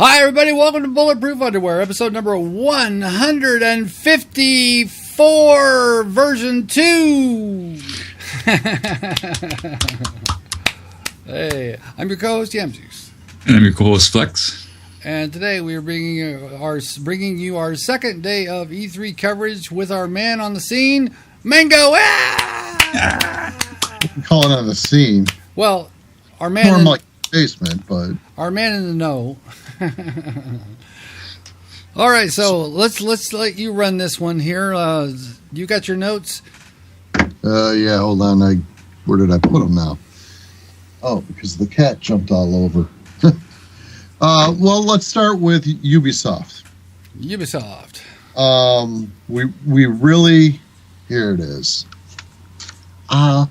Hi, everybody. Welcome to Bulletproof Underwear, episode number 154, version 2. Hey, I'm your co-host, Yamsies. And I'm your co-host, Flex. And today we are bringing you our second day of E3 coverage with our man on the scene, Mango. Calling on the scene. Well, our man more like basement, but our man in the know. All right, so let's let you run this one here. You got your notes? Yeah, hold on. Where did I put them now? Oh, because the cat jumped all over. Well, let's start with Ubisoft. We really, here it is. Fuck.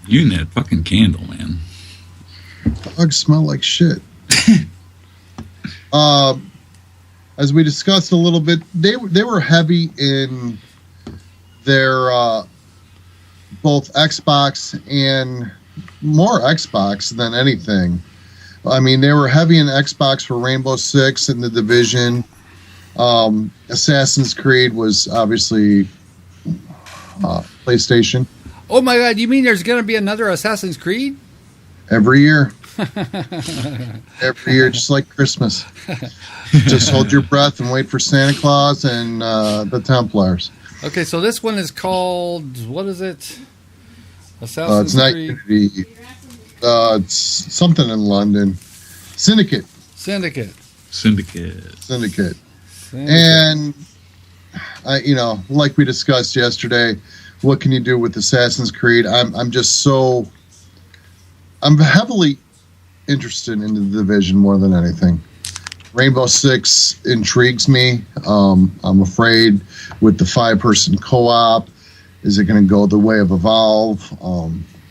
You and that fucking candle, man. Dogs smell like shit. As we discussed a little bit, they were heavy in their both Xbox and more Xbox than anything. I mean, they were heavy in Xbox for Rainbow Six and The Division. Assassin's Creed was obviously PlayStation. Oh my God! You mean there's going to be another Assassin's Creed? Every year. Every year, just like Christmas. Just hold your breath and wait for Santa Claus and the Templars. Okay, so this one is called, what is it? Assassin's it's Creed. It's something in London. Syndicate. And, like we discussed yesterday, what can you do with Assassin's Creed? I'm heavily interested in The Division more than anything. Rainbow Six intrigues me. I'm afraid with the 5-person co-op, is it going to go the way of Evolve?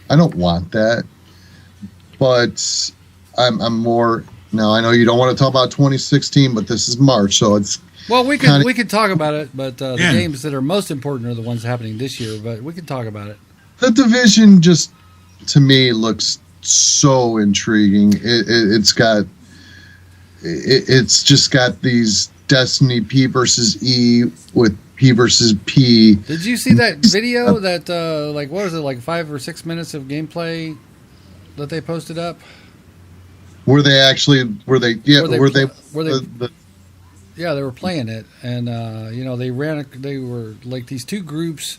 I don't want that. But I'm more... Now, I know you don't want to talk about 2016, but this is March, so it's... Well, we could talk about it, but the games that are most important are the ones happening this year, but we can talk about it. The Division just, to me, looks so intriguing. It's just got these Destiny P versus E with P versus P. Did you see that video that what was it, like 5 or 6 minutes of gameplay that they posted up? They were playing it, and they were like these two groups.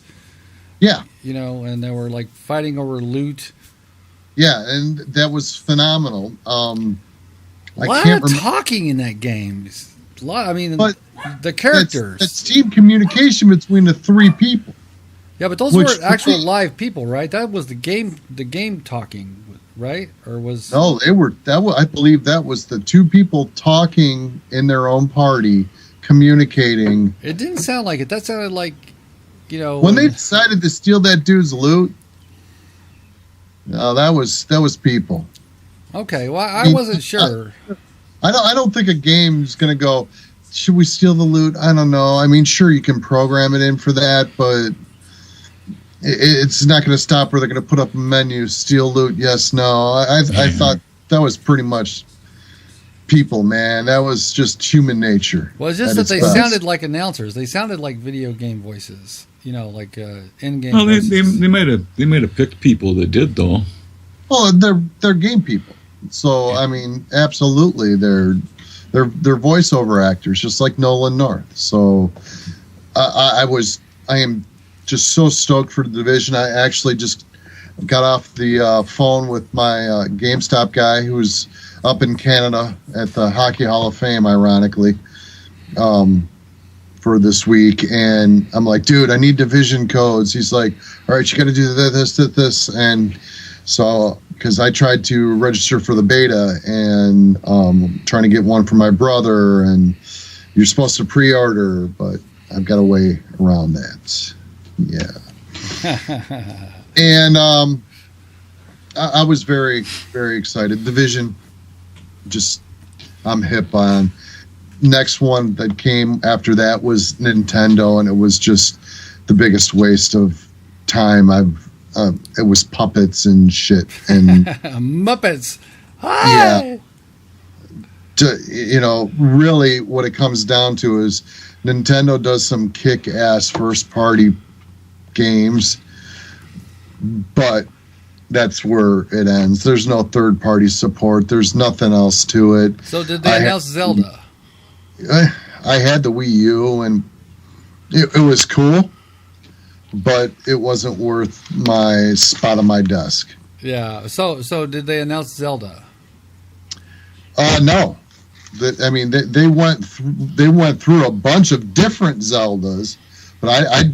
Yeah. And they were like fighting over loot. Yeah, and that was phenomenal. A lot of talking in that game. A lot. I mean, but the characters. That's team communication between the three people. Yeah, but those weren't actual live people, right? That was the game talking, right? Or was no? They were. I believe that was the two people talking in their own party, communicating. It didn't sound like it. That sounded like, when they decided to steal that dude's loot. No, that was people. Okay, well, I wasn't sure. I don't think a game's going to go, should we steal the loot? I don't know. I mean, sure, you can program it in for that, but it's not going to stop where they're going to put up a menu, steal loot, yes, no. I thought that was pretty much people, man. That was just human nature. Well, it's just that they sounded like announcers. They sounded like video game voices. Like in-game. Well, they might have picked people that did though. Well, they're game people, so I mean, absolutely, they're voiceover actors, just like Nolan North. So I am just so stoked for The Division. I actually just got off the phone with my GameStop guy who's up in Canada at the Hockey Hall of Fame, ironically. For this week, and I'm like, dude, I need Division codes. He's like, all right, you got to do this, and so because I tried to register for the beta and trying to get one for my brother, and you're supposed to pre-order, but I've got a way around that. Yeah, and I was very, very excited. Division, just I'm hip on. Next one that came after that was Nintendo, and it was just the biggest waste of time. It was puppets and shit and Muppets. Hi! Yeah, really what it comes down to is Nintendo does some kick-ass first-party games, but that's where it ends. There's no third-party support. There's nothing else to it. So did they announce Zelda? I had the Wii U, and it was cool, but it wasn't worth my spot on my desk. Yeah. So did they announce Zelda? No. They went through a bunch of different Zeldas, but I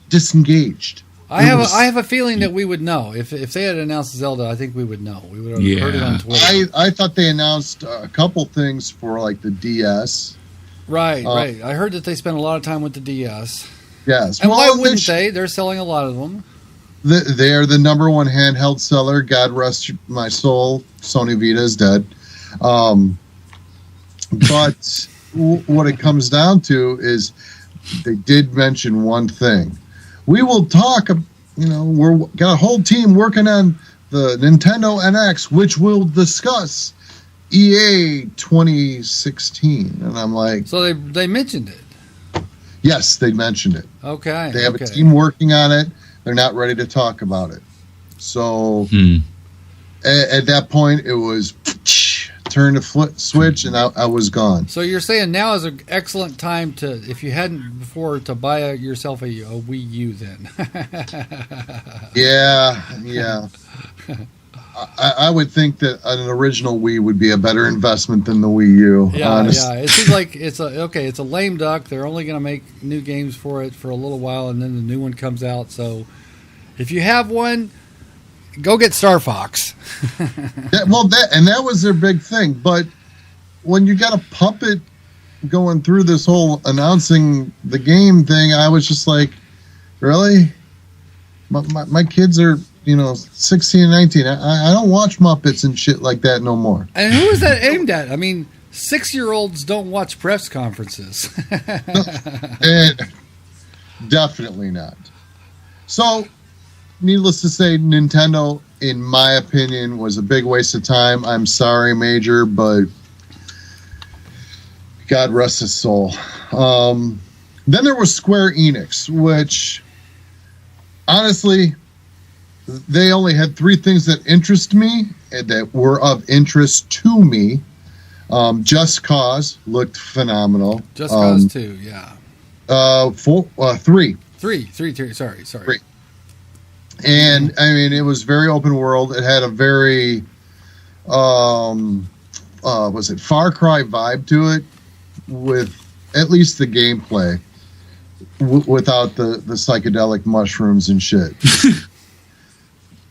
disengaged. I have a feeling that we would know if they had announced Zelda. I think we would know. We would have heard it on Twitter. I thought they announced a couple things for like the DS. Right. I heard that they spent a lot of time with the DS. Yes. And why wouldn't they? They're selling a lot of them. They are the number one handheld seller. God rest my soul. Sony Vita is dead. But what it comes down to is they did mention one thing. We will talk, we're got a whole team working on the Nintendo NX, which will discuss EA 2016. And I'm like... So they mentioned it? Yes, they mentioned it. Okay. They have a team working on it. They're not ready to talk about it. So at that point, it was turn the switch, and I was gone. So you're saying now is an excellent time to, if you hadn't before, to buy yourself a Wii U then? Yeah. I would think that an original Wii would be a better investment than the Wii U. Honestly. Yeah. It seems like it's a lame duck. They're only going to make new games for it for a little while, and then the new one comes out. So if you have one, go get Star Fox. That was their big thing. But when you got a puppet going through this whole announcing the game thing, I was just like, really? My kids are 16 and 19. I don't watch Muppets and shit like that no more. And who is that aimed at? I mean, 6-year-olds don't watch press conferences. Definitely not. So, needless to say, Nintendo, in my opinion, was a big waste of time. I'm sorry, Major, but God rest his soul. Then there was Square Enix, which, honestly, they only had 3 things that interest me, that were of interest to me. Just Cause looked phenomenal. Just Cause 2, yeah. 3. Sorry. 3. And it was very open world. It had a very was it Far Cry vibe to it, with at least the gameplay, without the psychedelic mushrooms and shit.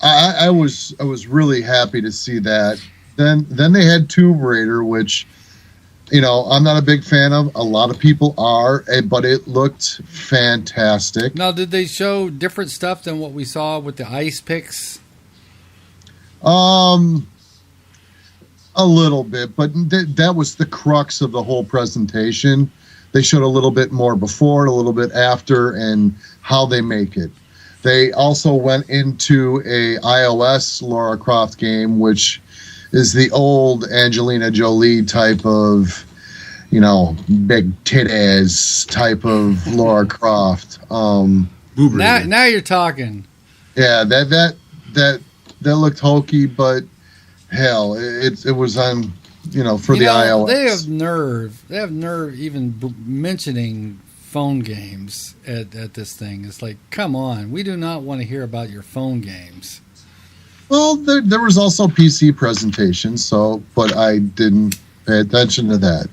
I was really happy to see that. Then they had Tomb Raider, which I'm not a big fan of. A lot of people are, but it looked fantastic. Now, did they show different stuff than what we saw with the ice picks? A little bit, but that was the crux of the whole presentation. They showed a little bit more before, a little bit after, and how they make it. They also went into a iOS Lara Croft game, which is the old Angelina Jolie type of, big titties type of Lara Croft. Now you're talking. Yeah, that looked hokey, but hell, it was on, for the iOS. They have nerve even mentioning phone games at this thing. It's like, come on, we do not want to hear about your phone games. Well, there was also PC presentations, but I didn't pay attention to that.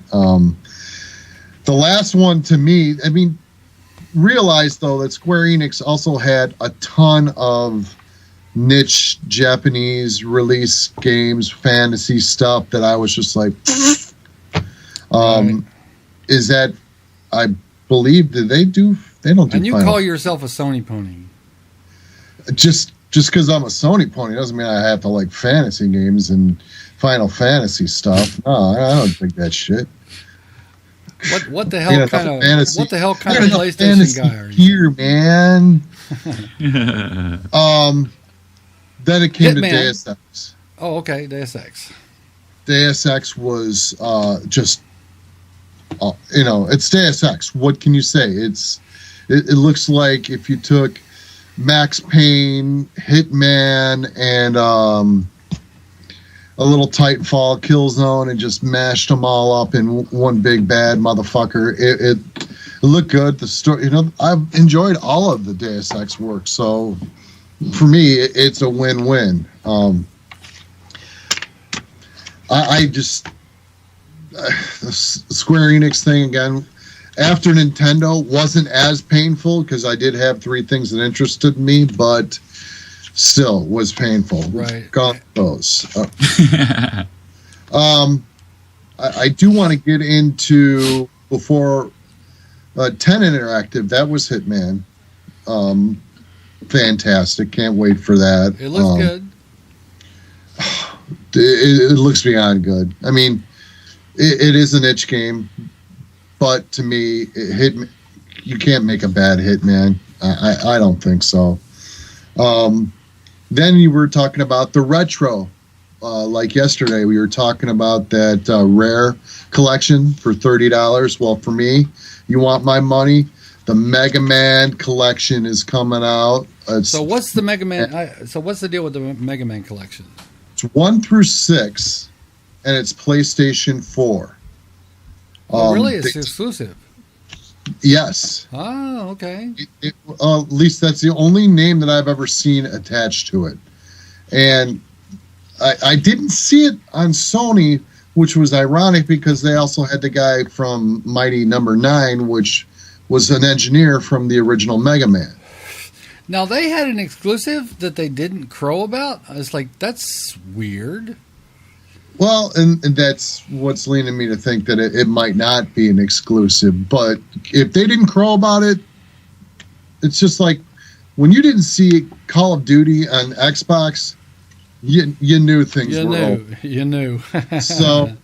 The last one, to me, realize though that Square Enix also had a ton of niche Japanese release games, fantasy stuff that I was just like, right. Is that, I believe, they don't do. And you call yourself a Sony pony. Just because I'm a Sony pony doesn't mean I have to like fantasy games and Final Fantasy stuff. No, I don't think that shit. What the hell kind of PlayStation guy are you? Here, man. Then it came to Deus Ex. Oh, okay, Deus Ex. Deus Ex was just, it's Deus Ex. What can you say? It looks like if you took Max Payne, Hitman, and a little Titanfall, Killzone, and just mashed them all up in one big bad motherfucker. It looked good. The story, I've enjoyed all of the Deus Ex work, so for me, it's a win-win. I just the Square Enix thing again. After Nintendo wasn't as painful because I did have 3 things that interested me, but still was painful. Right. Got those. I do want to get into before 10 Interactive. That was Hitman. Fantastic. Can't wait for that. It looks good. It looks beyond good. I mean, it is a niche game, but to me, you can't make a bad Hitman. I don't think so. Then you were talking about the retro. Like yesterday, we were talking about that Rare collection for $30. Well, for me, you want my money? The Mega Man collection is coming out. So what's the Mega Man? So what's the deal with the Mega Man collection? It's 1 through 6, and it's PlayStation 4. Oh, really? It's exclusive? Yes. Oh, okay. At least that's the only name that I've ever seen attached to it. And I didn't see it on Sony, which was ironic because they also had the guy from Mighty Number 9, which was an engineer from the original Mega Man. Now, they had an exclusive that they didn't crow about. I was like, that's weird. Well, and that's what's leading me to think that it might not be an exclusive. But if they didn't crow about it, it's just like when you didn't see Call of Duty on Xbox, you knew things were over. You knew. So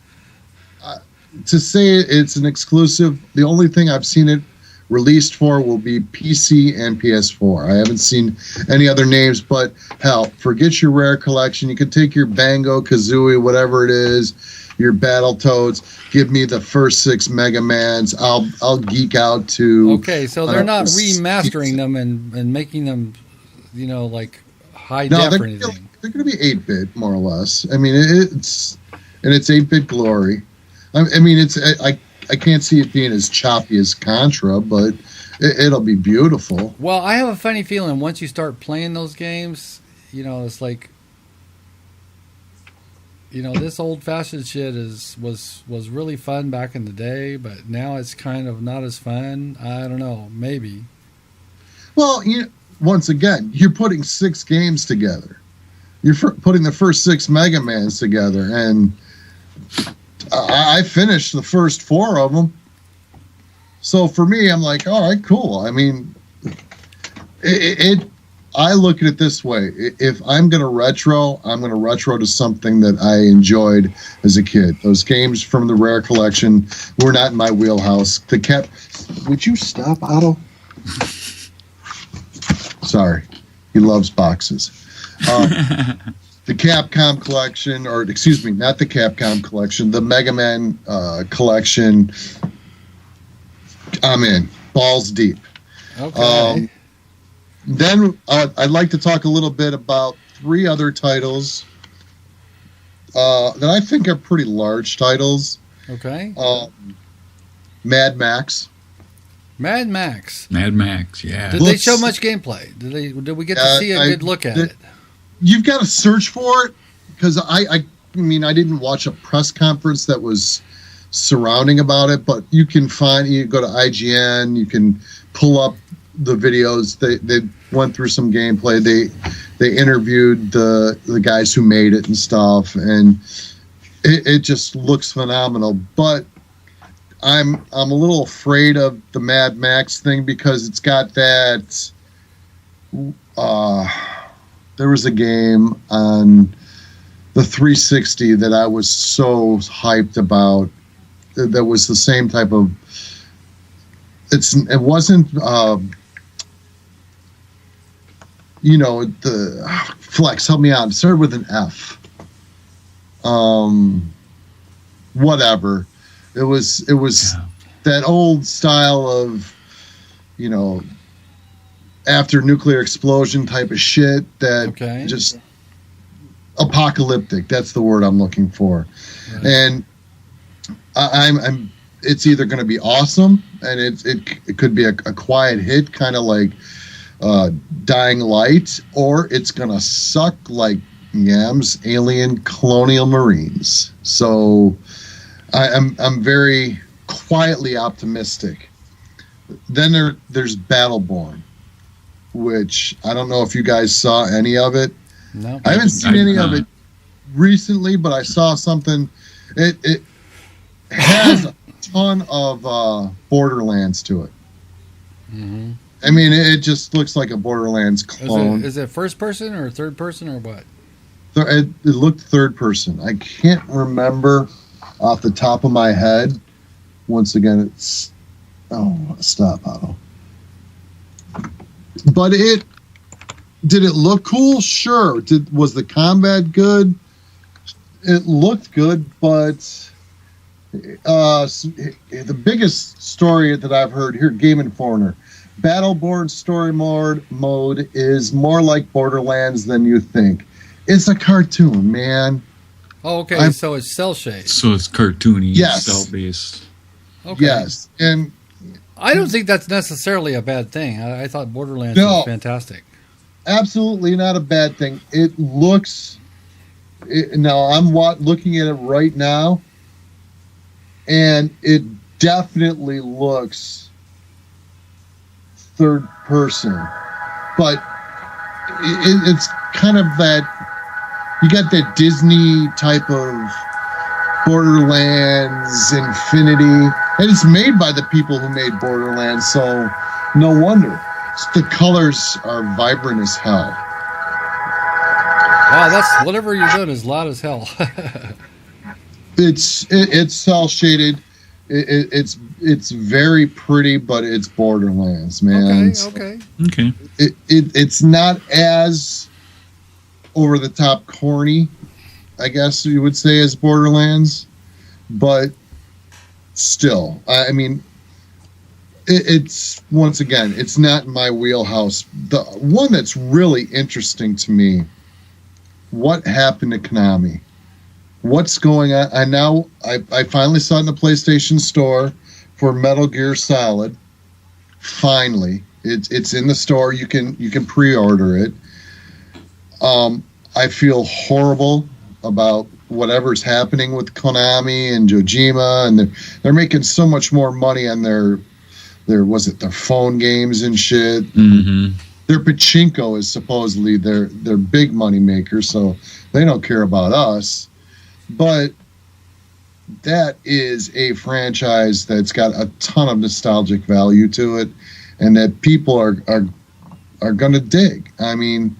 to say it's an exclusive, the only thing I've seen it released for will be PC and PS4. I haven't seen any other names, but hell, forget your Rare collection. You can take your Bango, Kazooie, whatever it is, your Battletoads. Give me the first 6 Mega Mans. I'll geek out to. Okay, so they're not remastering them and making them, like high def or anything. They're going to be 8-bit more or less. I mean, it's 8-bit glory. I mean, I can't see it being as choppy as Contra, but it'll be beautiful. Well, I have a funny feeling once you start playing those games, it's like, this old-fashioned shit was really fun back in the day, but now it's kind of not as fun. I don't know, maybe. Well, once again, you're putting 6 games together. You're putting the first 6 Mega Mans together, and I finished the first 4 of them. So for me, I'm like, all right, cool. I mean, I look at it this way. If I'm going to retro, I'm going to retro to something that I enjoyed as a kid. Those games from the Rare collection were not in my wheelhouse. Would you stop, Otto? Sorry. He loves boxes. The Capcom collection, or excuse me, not the Capcom collection, the Mega Man collection, I'm in. Balls deep. Okay. Then I'd like to talk a little bit about 3 other titles that I think are pretty large titles. Okay. Mad Max. Mad Max, yeah. Did they show much gameplay? Did we get to see a good look at it? You've got to search for it because I didn't watch a press conference that was surrounding about it, but you can go to IGN, you can pull up the videos. They went through some gameplay. They interviewed the guys who made it and stuff, and it just looks phenomenal. But I'm a little afraid of the Mad Max thing because it's got that. There was a game on the 360 that I was so hyped about. That was the same type of. It wasn't. The Flex. Help me out. It started with an F. whatever. It was that old style of, you know, after nuclear explosion type of shit that just apocalyptic. That's the word I'm looking for. Right. And I'm it's either going to be awesome, and it could be a quiet hit, kind of like Dying Light, or it's going to suck like Yam's Alien Colonial Marines. So I'm very quietly optimistic. Then there's Battleborn, which I don't know if you guys saw any of it. No, I haven't seen any of it recently, but I saw something. It has a ton of Borderlands to it. Mm-hmm. I mean, it just looks like a Borderlands clone. Is it first person or third person or what? It looked third person. I can't remember off the top of my head. Once again, it's... Oh, stop, Otto. But did it look cool? Sure. Was the combat good? It looked good, but the biggest story that I've heard here, Game Informer, Battleborn story mode is more like Borderlands than you think. It's a cartoon, man. Oh, okay. So it's cell shade. So it's cartoony, yes. Cell based. Okay. Yes, and I don't think that's necessarily a bad thing. I thought Borderlands was fantastic. Absolutely not a bad thing. It looks... now, I'm looking at it right now, and it definitely looks third person. But it's kind of that... You got that Disney type of Borderlands, Infinity, and it's made by the people who made Borderlands, so no wonder. The colors are vibrant as hell. Wow, that's whatever you're doing is loud as hell. It's cell shaded. It's very pretty, but it's Borderlands, man. Okay. It's not as over the top corny, I guess you would say, as Borderlands, but still, I mean, it's once again, it's not my wheelhouse. The one that's really interesting to me, what happened to Konami? What's going on? I finally saw it in the PlayStation Store for Metal Gear Solid. Finally, it's in the store. You can pre-order it. I feel horrible about whatever's happening with Konami and Kojima, and they're making so much more money on their phone games and shit. Mm-hmm. Their pachinko is supposedly their big money maker, so they don't care about us. But that is a franchise that's got a ton of nostalgic value to it, and that people are going to dig. I mean,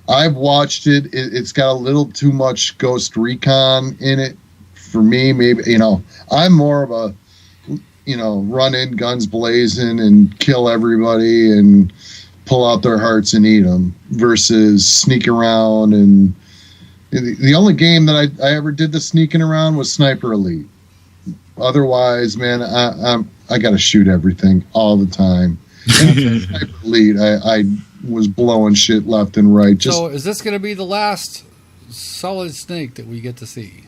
I've watched it. It's got a little too much Ghost Recon in it for me. Maybe, I'm more of a, run in guns blazing and kill everybody and pull out their hearts and eat them versus sneak around. And the only game that I ever did the sneaking around was Sniper Elite. Otherwise, man, I got to shoot everything all the time. And Sniper Elite, I was blowing shit left and right. So is this going to be the last Solid Snake that we get to see?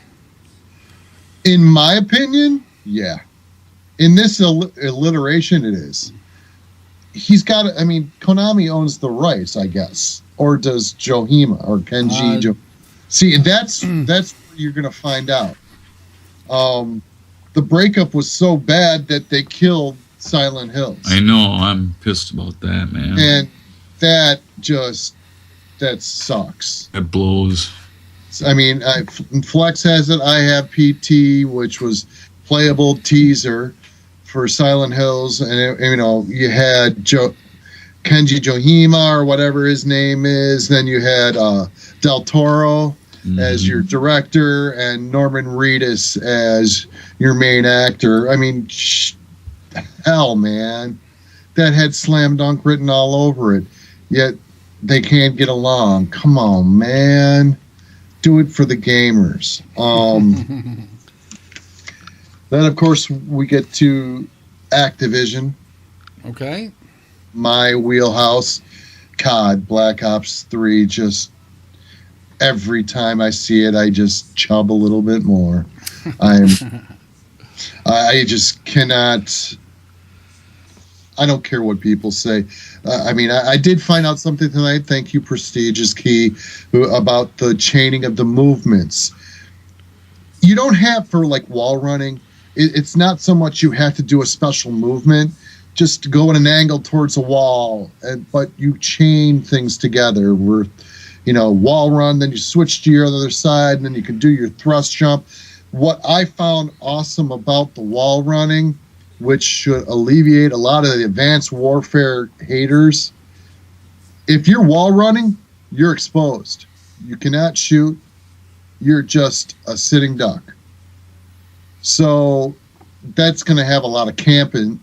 In my opinion, yeah. In this alliteration, it is. He's got, Konami owns the rights, I guess. Or does Johima or Kenji? See, that's where you're going to find out. The breakup was so bad that they killed Silent Hills. I know. I'm pissed about that, man. And that sucks. That blows. Flex has it. I have PT, which was playable teaser for Silent Hills, and you had Kenji Johima or whatever his name is. Then you had Del Toro as your director, and Norman Reedus as your main actor. Hell, man, that had Slam Dunk written all over it. Yet they can't get along. Come on, man. Do it for the gamers. Then, of course, we get to Activision, Okay. my wheelhouse. COD, Black Ops 3, just every time I see it, I just chub a little bit more. I just cannot. I don't care what people say. I did find out something tonight. Thank you, Prestige is Key, about the chaining of the movements. You don't have for like wall running. It's not so much you have to do a special movement. Just go at an angle towards a wall, but you chain things together. Where, wall run, then you switch to your other side, and then you can do your thrust jump. What I found awesome about the wall running, which should alleviate a lot of the advanced warfare haters, if you're wall running, you're exposed. You cannot shoot. You're just a sitting duck. So that's going to have a lot of camping,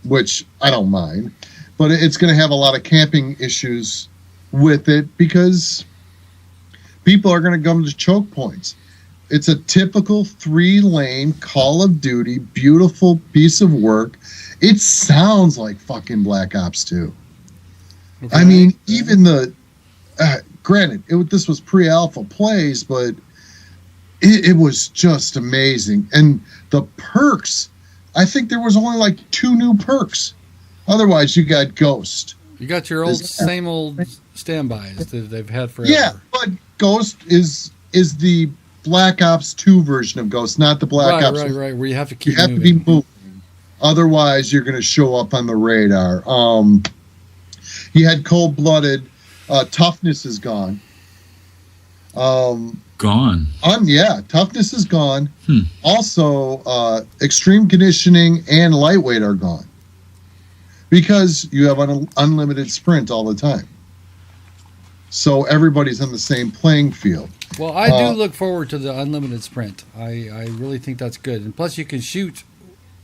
which I don't mind, but it's going to have a lot of camping issues with it because people are going to come to choke points. It's a typical 3-lane Call of Duty, beautiful piece of work. It sounds like fucking Black Ops 2. Okay. I mean, even the granted, this was pre-alpha plays, but it was just amazing. And the perks, I think there was only like 2 new perks. Otherwise, you got Ghost. You got your same old standbys that they've had forever. Yeah, but Ghost is the Black Ops 2 version of Ghost, not the Black Ops. Right, where you have to keep moving. To be moving. Otherwise, you're going to show up on the radar. You had Cold-Blooded. Toughness is gone. Gone. Yeah, toughness is gone. Also, extreme conditioning and lightweight are gone. Because you have an unlimited sprint all the time. So everybody's on the same playing field. Well, I do look forward to the unlimited sprint. I really think that's good. And plus you can shoot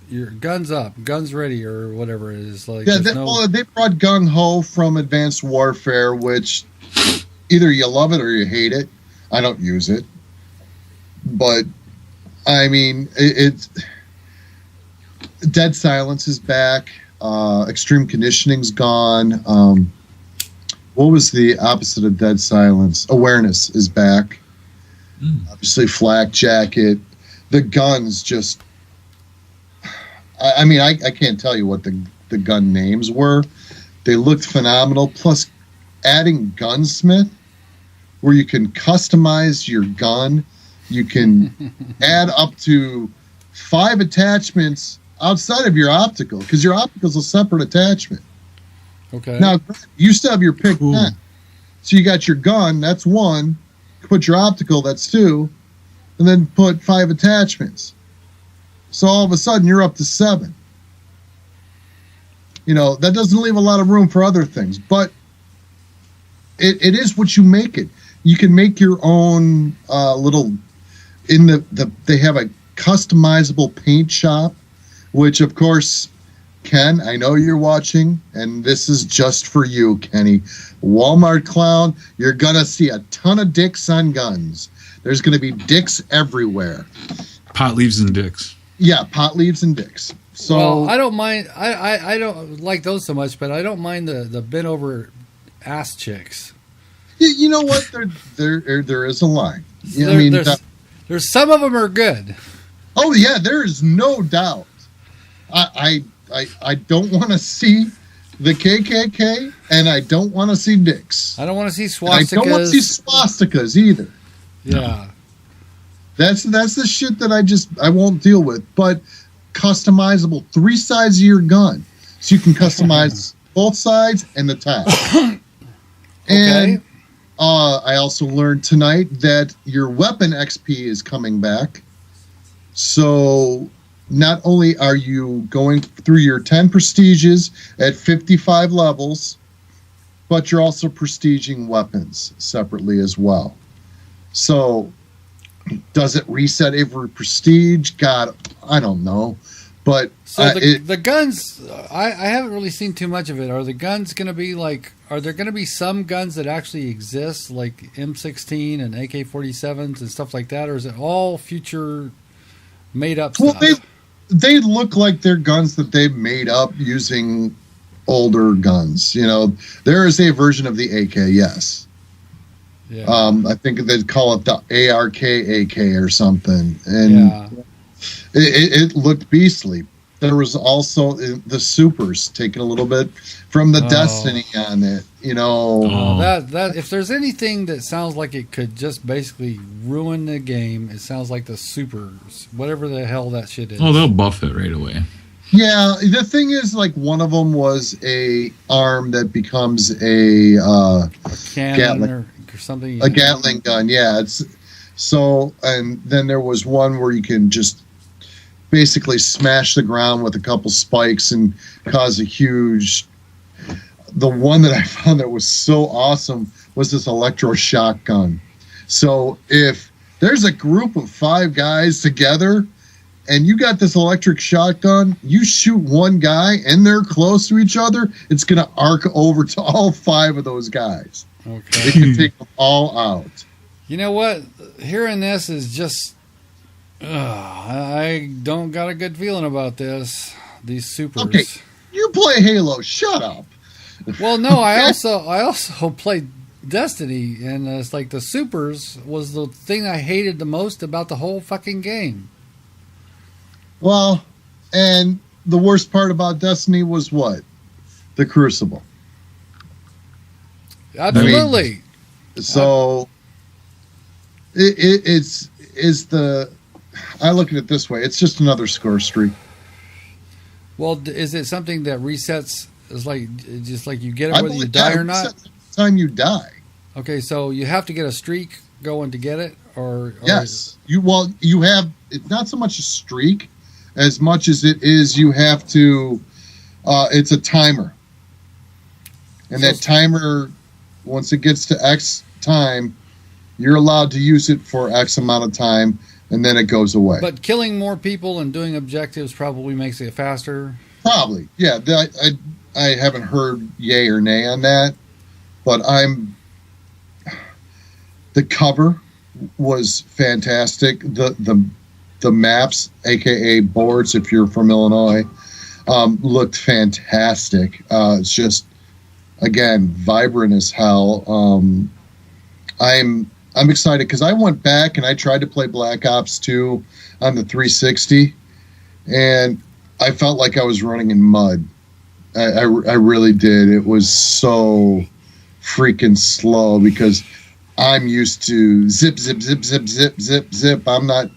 your guns up, guns ready, or whatever it is. Like, yeah, they brought Gung Ho from Advanced Warfare, which either you love it or you hate it. I don't use it. But, I mean, it's Dead Silence is back. Extreme Conditioning's gone. What was the opposite of Dead Silence? Awareness is back. Obviously, Flak Jacket. The guns just... I can't tell you what the gun names were. They looked phenomenal. Plus, adding Gunsmith, where you can customize your gun. You can add up to 5 attachments outside of your optical, because your optical is a separate attachment. Okay. Now, you still have your pick 10. So you got your gun, that's 1. Put your optical, that's 2. And then put 5 attachments. So all of a sudden, you're up to 7. That doesn't leave a lot of room for other things. But it is what you make it. You can make your own little... They have a customizable paint shop, which, of course... Ken, I know you're watching, and this is just for you, Kenny. Walmart clown, you're going to see a ton of dicks on guns. There's going to be dicks everywhere. Pot leaves and dicks. Yeah, pot leaves and dicks. So well, I don't mind. I don't like those so much, but I don't mind the bent over ass chicks. You know what? There is a line. There's some of them are good. Oh yeah, there is no doubt. I don't want to see the KKK, and I don't want to see dicks. I don't want to see swastikas. I don't want to see swastikas either. Yeah. That's the shit that I won't deal with. But customizable 3 sides of your gun. So you can customize both sides and the top. And I also learned tonight that your weapon XP is coming back. So not only are you going through your 10 prestiges at 55 levels, but you're also prestiging weapons separately as well. So does it reset every prestige? God, I don't know. But so the guns, I haven't really seen too much of it. Are the guns going to be like, are there going to be some guns that actually exist, like M16 and AK-47s and stuff like that? Or is it all future made up Well, stuff. they look like they're guns that they've made up using older guns. You know, there is a version of the AK, yes. Yeah. I think they'd call it the ARK AK or something, and Yeah. it looked beastly. There was also the supers taking a little bit from the Destiny on it. You know, That if there's anything that sounds like it could just basically ruin the game, it sounds like the supers, whatever the hell that shit is. Oh, they'll buff it right away. yeah. The thing is, like, one of them was a arm that becomes a cannon Gatling. or something. A Gatling gun, yeah. It's so, and then there was one where you can just basically smash the ground with a couple spikes and cause a huge. The one that I found that was so awesome was this Electro Shotgun. So if there's a group of 5 guys together and you got this electric shotgun, you shoot one guy and they're close to each other, it's going to arc over to all 5 of those guys. Okay. It can take them all out. You know what? Hearing this is just. I don't got a good feeling about this. These supers. Okay, you play Halo. Shut up. Well, no, I also played Destiny, and it's like the supers was the thing I hated the most about the whole fucking game. Well, and the worst part about Destiny was what? The Crucible. Absolutely. So it's the. I look at it this way: it's just another score streak. Well, is it something that resets? Is like just like you get it whether you die or not? Time you die. Okay, so you have to get a streak going to get it, or yes, you have. It's not so much a streak as much as it is you have to. It's a timer, and that timer, once it gets to X time, you're allowed to use it for X amount of time, and then it goes away. But killing more people and doing objectives probably makes it faster. Probably, yeah. I haven't heard yay or nay on that, but the cover was fantastic. The maps, aka boards, if you're from Illinois, looked fantastic. It's just, again, vibrant as hell. I'm excited because I went back and I tried to play Black Ops 2 on the 360, and I felt like I was running in mud. I really did. It was so freaking slow because I'm used to zip, zip, zip, zip, zip, zip, zip. I'm not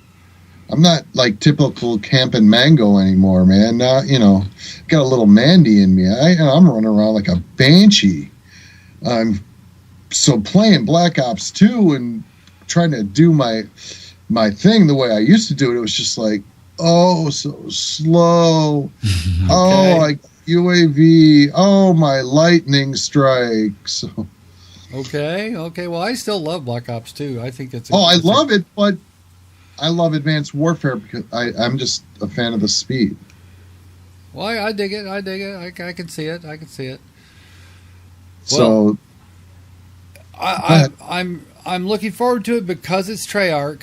like typical camping mango anymore, man. Now, got a little Mandy in me. I'm running around like a banshee. So playing Black Ops 2 and trying to do my thing the way I used to do it, it was just like, oh, so slow. Okay. Oh, UAV. Oh, my lightning strikes. Okay. Well, I still love Black Ops 2. I think it's. I love it, but I love Advanced Warfare because I'm just a fan of the speed. Well, I dig it. I can see it. So, I'm looking forward to it because it's Treyarch,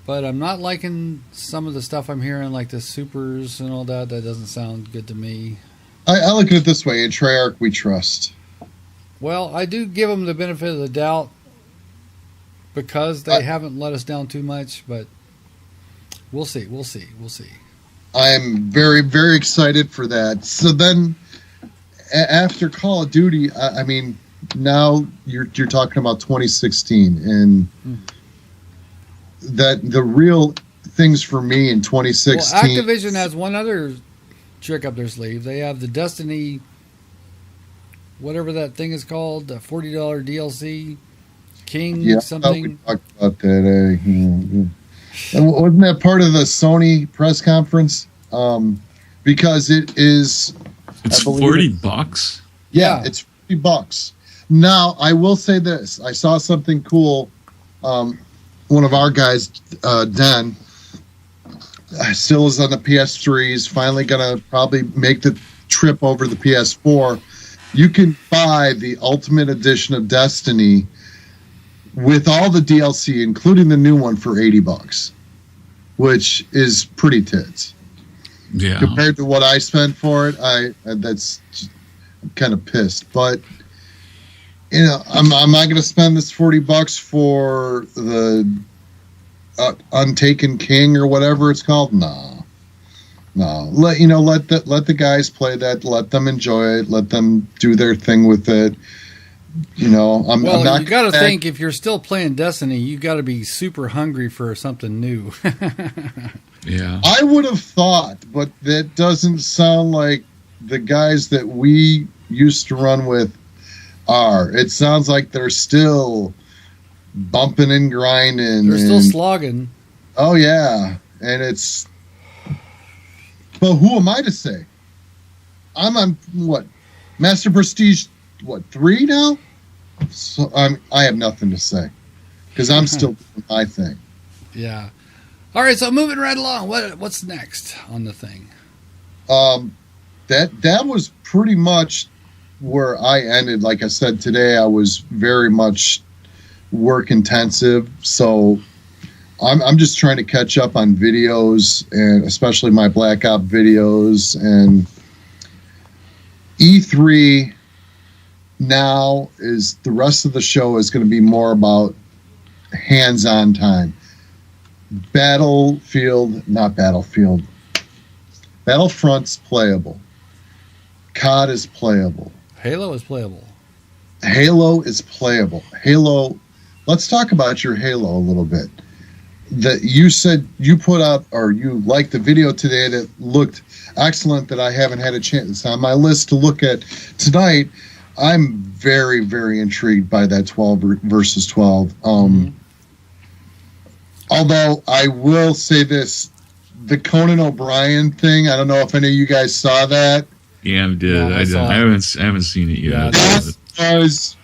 but I'm not liking some of the stuff I'm hearing, like the supers and all that. That doesn't sound good to me. I look at it this way: in Treyarch, we trust. Well, I do give them the benefit of the doubt because they haven't let us down too much, but we'll see. I'm very, very excited for that. So then, after Call of Duty, I mean, now you're talking about 2016, and that the real things for me in 2016. Well, Activision has one other trick up their sleeve. They have the Destiny, whatever that thing is called, the $40 DLC, King something. We talked about that. Wasn't that part of the Sony press conference? Because it is. It's $40. Yeah, it's $40. Now I will say this: I saw something cool. One of our guys, Dan, still is on the PS3. He's finally gonna probably make the trip over the PS4. You can buy the Ultimate Edition of Destiny with all the DLC, including the new one, for $80. which is pretty tits. Yeah. Compared to what I spent for it, I'm kind of pissed. But am I going to spend this $40 for the Untaken King or whatever it's called? No. Let the guys play that. Let them enjoy it. Let them do their thing with it. I'm not. You got to think, if you're still playing Destiny, you got to be super hungry for something new. Yeah. I would have thought, but that doesn't sound like the guys that we used to run with are. It sounds like they're still bumping and grinding. They're still slogging. Oh, yeah. And it's... But who am I to say? I'm on, Master Prestige, 3 now? So I have nothing to say. Because I'm still doing my thing. Yeah. All right, so moving right along, what's next on the thing? That was pretty much where I ended. Like I said, today I was very much work intensive, so I'm just trying to catch up on videos, and especially my Black Ops videos. And E3 now is the rest of the show is going to be more about hands-on time. Battlefront's playable. COD is playable. Halo is playable. Halo, let's talk about your Halo a little bit. That you said you put up, or you liked the video today that looked excellent, that I haven't had a chance. It's on my list to look at tonight. I'm very, very intrigued by that 12 versus 12. Although I will say this, the Conan O'Brien thing, I don't know if any of you guys saw that. Yeah, I did. No, I haven't seen it yet. That was,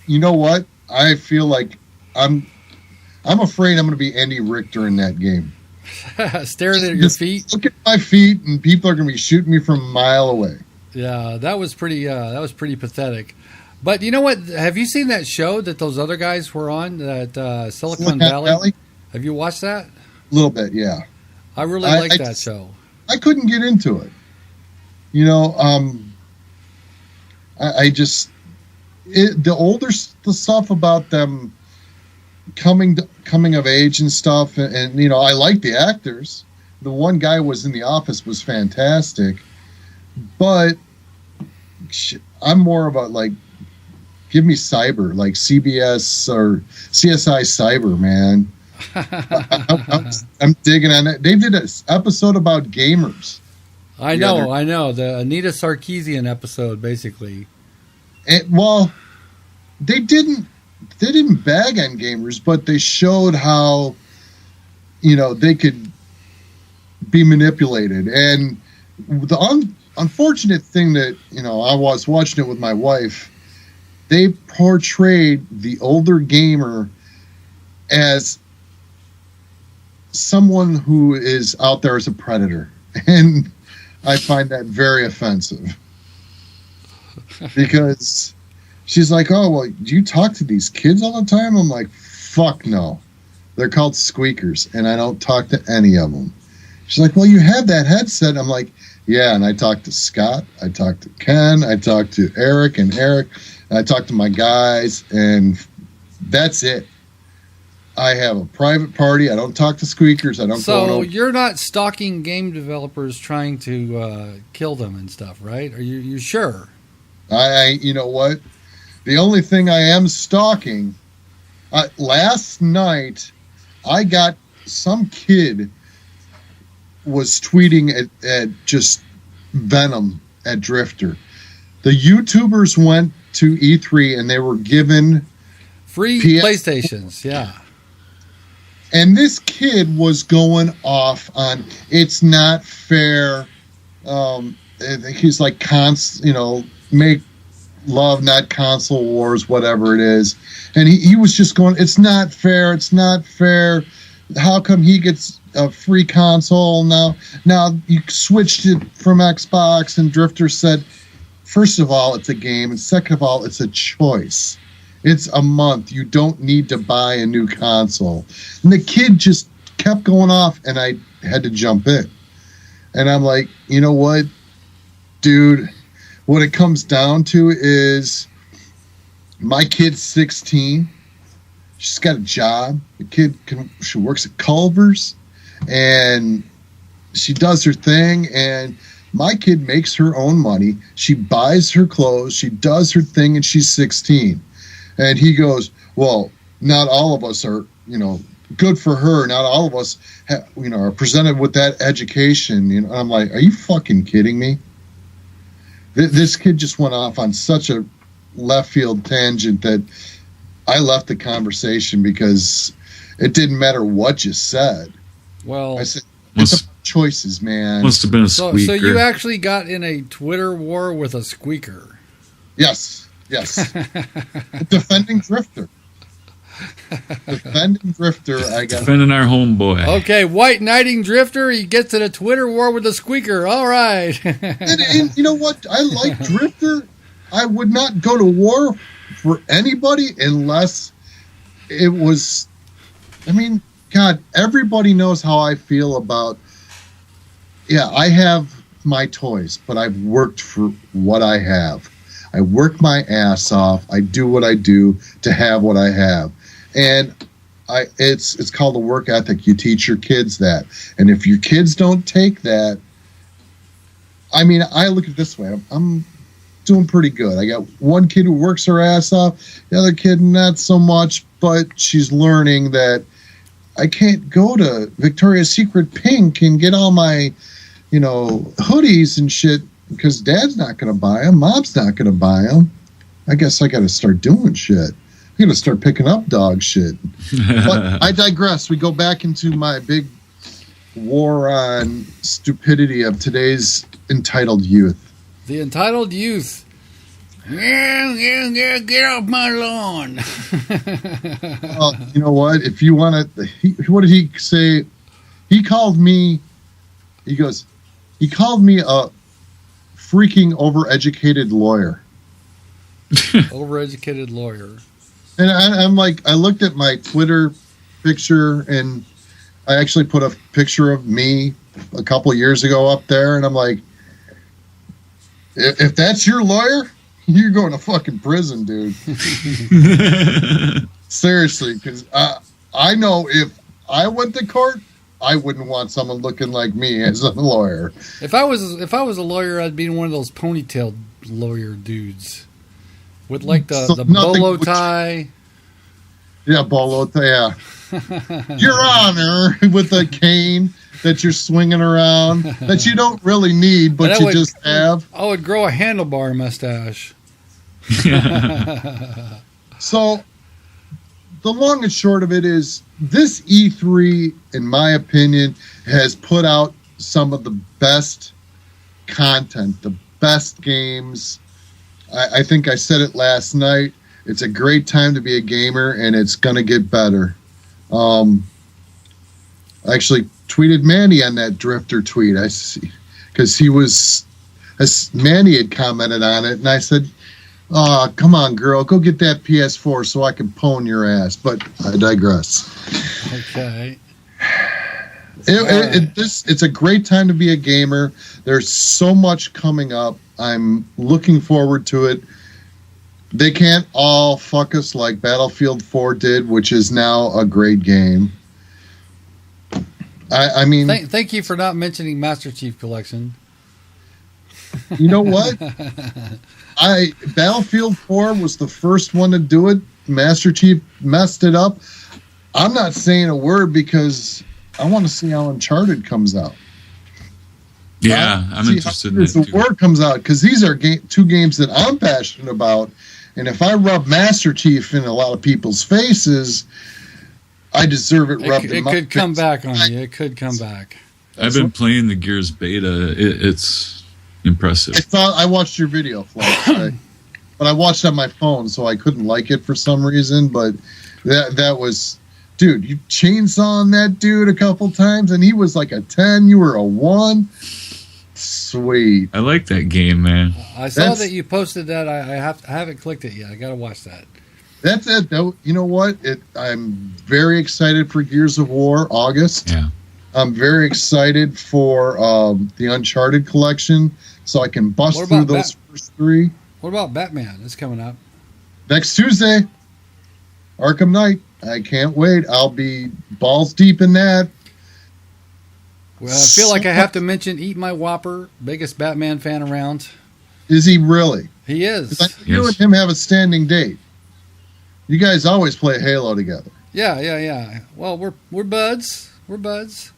you know what? I feel like I'm afraid I'm going to be Andy Richter in that game. Staring at your feet. Look at my feet, and people are going to be shooting me from a mile away. Yeah, that was pretty pathetic. But you know what? Have you seen that show that those other guys were on, that Silicon Valley? Have you watched that? A little bit, yeah. I really like that show. I couldn't get into it. The stuff about them coming of age and stuff, and I like the actors. The one guy was in The Office was fantastic, but I'm more about give me cyber, like CBS or CSI Cyber, man. I'm digging on it. They did an episode about gamers. I know. The Anita Sarkeesian episode, basically. They didn't bag on gamers, but they showed how, they could be manipulated. And the unfortunate thing that, I was watching it with my wife, they portrayed the older gamer as someone who is out there as a predator. And I find that very offensive. Because she's like, oh, well, do you talk to these kids all the time? I'm like, fuck no. They're called Squeakers, and I don't talk to any of them. She's like, well, you have that headset. I'm like, yeah, and I talk to Scott. I talk to Ken. I talk to Eric. And I talk to my guys, and that's it. I have a private party. I don't talk to Squeakers. I don't So you're not stalking game developers trying to kill them and stuff, right? Are you sure? You know what? The only thing I am stalking, last night, I got some kid was tweeting at just venom at Drifter. The YouTubers went to E3 and they were given free PlayStations, yeah. And this kid was going off on it's not fair. He's like make love, not console wars, whatever it is. And he was just going, it's not fair. It's not fair. How come he gets a free console now? Now you switched it from Xbox, and Drifter said, first of all, it's a game, and second of all, it's a choice. It's a month. You don't need to buy a new console. And the kid just kept going off, and I had to jump in. And I'm like, you know what, dude? What it comes down to is my kid's 16. She's got a job. She works at Culver's, and she does her thing. And my kid makes her own money. She buys her clothes. She does her thing, and she's 16. And he goes, well, not all of us are, good for her. Not all of us, are presented with that education. And I'm like, are you fucking kidding me? This kid just went off on such a left field tangent that I left the conversation because it didn't matter what you said. Well, I said, it's about choices, man. Must have been a squeaker. So you actually got in a Twitter war with a squeaker. Yes. Defending Drifter. I got defending our homeboy. Okay, white knighting Drifter. He gets in a Twitter war with a squeaker. All right. and you know what? I like Drifter. I would not go to war for anybody unless it was. I mean, God, everybody knows how I feel about. Yeah, I have my toys, but I've worked for what I have. I work my ass off. I do what I do to have what I have. And it's called a work ethic. You teach your kids that. And if your kids don't take that, I mean, I look at it this way. I'm doing pretty good. I got one kid who works her ass off. The other kid, not so much, but she's learning that I can't go to Victoria's Secret Pink and get all my, hoodies and shit because dad's not going to buy them. Mom's not going to buy them. I guess I got to start doing shit. I'm going to start picking up dog shit. But I digress. We go back into my big war on stupidity of today's entitled youth. The entitled youth. Yeah, get off my lawn. You know what? If you want to, what did he say? He called me a freaking overeducated lawyer. Overeducated lawyer. And I'm like, I looked at my Twitter picture, and I actually put a picture of me a couple years ago up there, and I'm like, if that's your lawyer, you're going to fucking prison, dude. Seriously, because I know if I went to court, I wouldn't want someone looking like me as a lawyer. If I was a lawyer, I'd be one of those ponytail lawyer dudes with like the bolo tie. Yeah, bolo tie. Yeah, Your Honor, with a cane that you're swinging around that you don't really need, but you just have. I would grow a handlebar mustache. So, the long and short of it is, this E3, in my opinion, has put out some of the best content, the best games. I think I said it last night. It's a great time to be a gamer, and it's going to get better. I actually tweeted Manny on that Drifter tweet. I see, because Manny had commented on it, and I said, "Oh, come on, girl, go get that PS4 so I can pwn your ass." But I digress. Okay. It's a great time to be a gamer. There's so much coming up. I'm looking forward to it. They can't all fuck us like Battlefield 4 did, which is now a great game. I mean... Thank you for not mentioning Master Chief Collection. You know what? Battlefield 4 was the first one to do it. Master Chief messed it up. I'm not saying a word because I want to see how Uncharted comes out. Yeah, I'm interested in it the word comes out, because these are two games that I'm passionate about. And if I rub Master Chief in a lot of people's faces, I deserve it rubbed in my face. It could come back on you. It could come back. I've been playing the Gears beta. It's impressive. I watched your video, Flex, but I watched on my phone, so I couldn't like it for some reason. But that was... Dude, you chainsawing that dude a couple times, and he was like a 10. You were a 1. Sweet. I like that game, man. I saw that you posted that. I haven't clicked it yet. I gotta watch that. That's it. You know what? I'm very excited for Gears of War August. Yeah. I'm very excited for the Uncharted collection, so I can bust through those first 3. What about Batman? It's coming up Next Tuesday, Arkham Knight. I can't wait. I'll be balls deep in that. Well, I feel like I have to mention Eat My Whopper, biggest Batman fan around. Is he really? He is. 'Cause you and him have a standing date. You guys always play Halo together. Yeah. Well, we're buds. We're buds.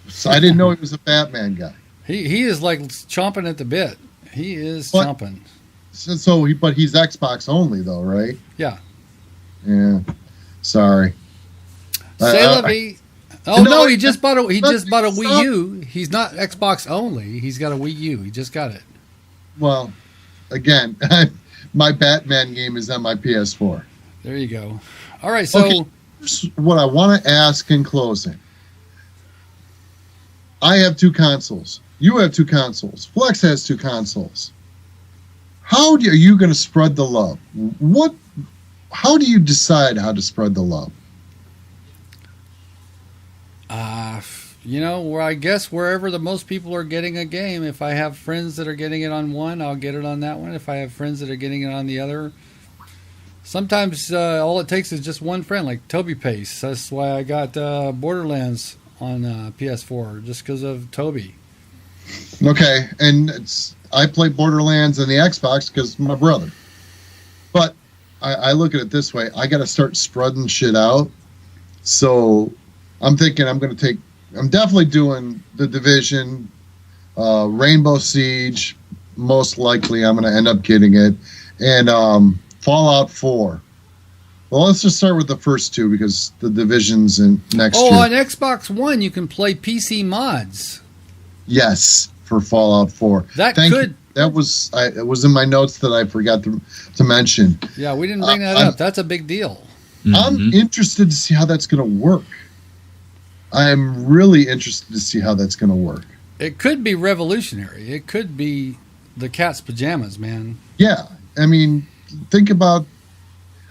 So I didn't know he was a Batman guy. He is like chomping at the bit. He is chomping. But he's Xbox only though, right? Yeah. Yeah. Sorry. Say la vie. Oh no, he just bought a Wii U. He's not Xbox only. He's got a Wii U. He just got it. Well, again, my Batman game is on my PS4. There you go. All right, so okay, here's what I want to ask in closing. I have 2 consoles. You have 2 consoles. Flex has 2 consoles. How are you going to spread the love? How do you decide how to spread the love? where I guess wherever the most people are getting a game, if I have friends that are getting it on one, I'll get it on that one. If I have friends that are getting it on the other, sometimes all it takes is just one friend, like Toby Pace. That's why I got Borderlands on PS4, just because of Toby. Okay, and I play Borderlands on the Xbox because my brother. But I look at it this way: I got to start spreading shit out. So I'm thinking I'm definitely doing The Division, Rainbow Siege. Most likely, I'm going to end up getting it, and Fallout 4. Well, let's just start with the first 2 because The Division's in next year. Oh, on Xbox One, you can play PC mods. Yes, for Fallout 4. That was it was in my notes that I forgot to mention. Yeah, we didn't bring that up. That's a big deal. Mm-hmm. I'm interested to see how that's going to work. I'm really interested to see how that's going to work. It could be revolutionary. It could be the cat's pajamas, man. Yeah, I mean, think about.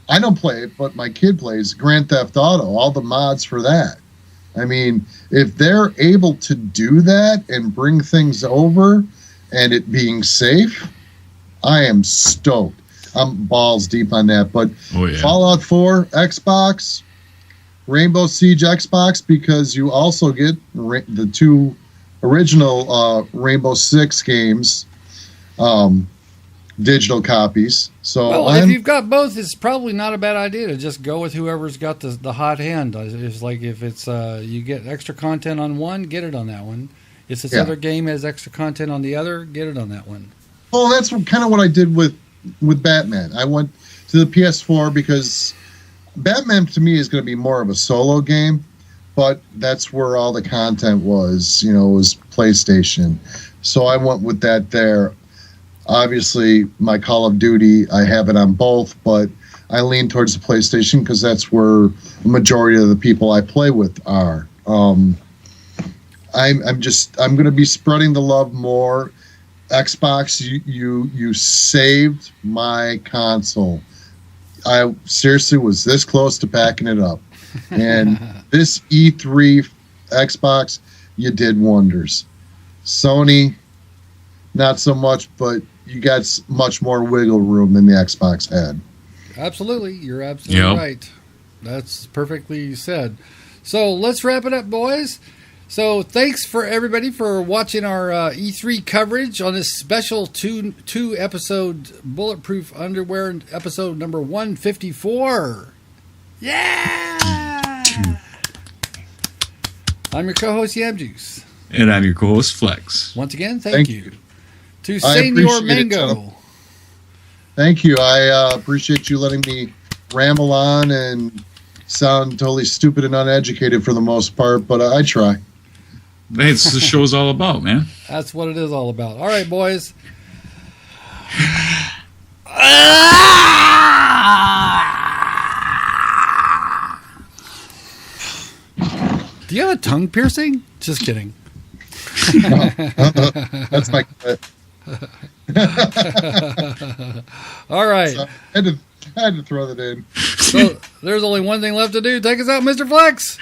I don't play it, but my kid plays Grand Theft Auto. All the mods for that. I mean, if they're able to do that and bring things over and it being safe, I am stoked. I'm balls deep on that. But Fallout 4, Xbox, Rainbow Siege, Xbox, because you also get the 2 original Rainbow Six games, digital copies. So if you've got both, it's probably not a bad idea to just go with whoever's got the hot hand. It's like if it's you get extra content on one, get it on that one. If this other game has extra content on the other, get it on that one. Well, that's kind of what I did with Batman. I went to the PS4 because Batman to me is going to be more of a solo game, but that's where all the content was. Was PlayStation. So I went with that there. Obviously, my Call of Duty, I have it on both, but I lean towards the PlayStation because that's where the majority of the people I play with are. I'm going to be spreading the love more. Xbox, you saved my console. I seriously was this close to packing it up, and this E3 Xbox, you did wonders. Sony, not so much, but you got much more wiggle room than the Xbox had. Absolutely. You're absolutely right. That's perfectly said. So let's wrap it up, boys. So thanks for everybody for watching our E3 coverage on this special two episode Bulletproof Underwear episode number 154. Yeah! I'm your co-host, Yam Juice. And I'm your co-host, Flex. Once again, thank you. To I Senor Mango. Thank you. I appreciate you letting me ramble on and sound totally stupid and uneducated for the most part, but I try. That's the show's all about, man. That's what it is all about. All right, boys. Do you have a tongue piercing? Just kidding. That's my all right. So, I had to throw that in. So there's only one thing left to do. Take us out, Mr. Flex.